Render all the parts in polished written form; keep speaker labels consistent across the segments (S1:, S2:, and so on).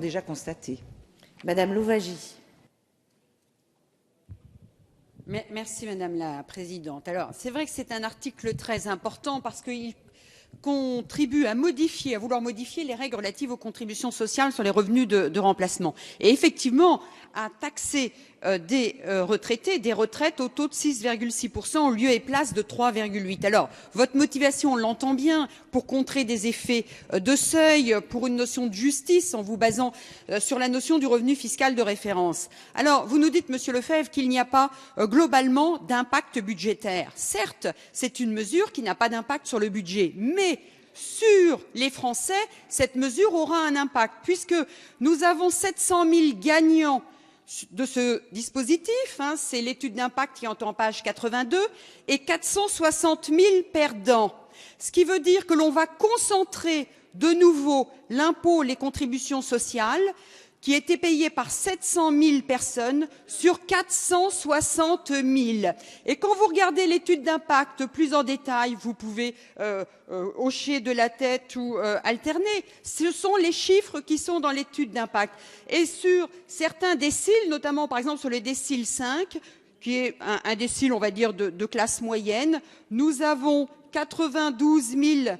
S1: déjà constaté. Madame Louwagie.
S2: Merci Madame la Présidente. Alors, c'est vrai que c'est un article très important parce qu'il contribue à vouloir modifier les règles relatives aux contributions sociales sur les revenus de remplacement. Et effectivement, à taxer des retraités, des retraites au taux de 6,6% en lieu et place de 3,8%. Alors, votre motivation, on l'entend bien, pour contrer des effets de seuil, pour une notion de justice, en vous basant sur la notion du revenu fiscal de référence. Alors, vous nous dites, Monsieur Lefebvre, qu'il n'y a pas globalement d'impact budgétaire. Certes, c'est une mesure qui n'a pas d'impact sur le budget, mais sur les Français, cette mesure aura un impact, puisque nous avons 700 000 gagnants de ce dispositif, c'est l'étude d'impact qui est en page 82, et 460 000 perdants. Ce qui veut dire que l'on va concentrer de nouveau l'impôt, les contributions sociales, qui étaient payées par 700 000 personnes sur 460 000. Et quand vous regardez l'étude d'impact plus en détail, vous pouvez hocher de la tête ou alterner. Ce sont les chiffres qui sont dans l'étude d'impact. Et sur certains déciles, notamment par exemple sur le décile 5, qui est un décile, on va dire, de classe moyenne, nous avons 92 000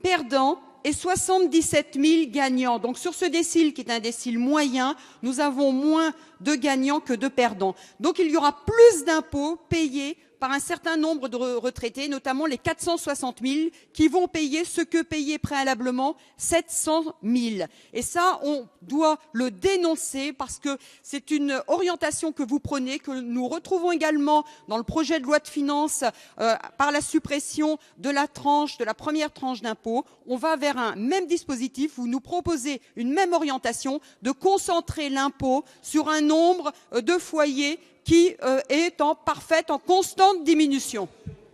S2: perdants et 77 000 gagnants. Donc sur ce décile, qui est un décile moyen, nous avons moins de gagnants que de perdants. Donc il y aura plus d'impôts payés par un certain nombre de retraités, notamment les 460 000 qui vont payer ce que payaient préalablement 700 000. Et ça, on doit le dénoncer parce que c'est une orientation que vous prenez, que nous retrouvons également dans le projet de loi de finances par la suppression de la première tranche d'impôt. On va vers un même dispositif, vous nous proposez une même orientation de concentrer l'impôt sur un nombre de foyers qui est en constante diminution.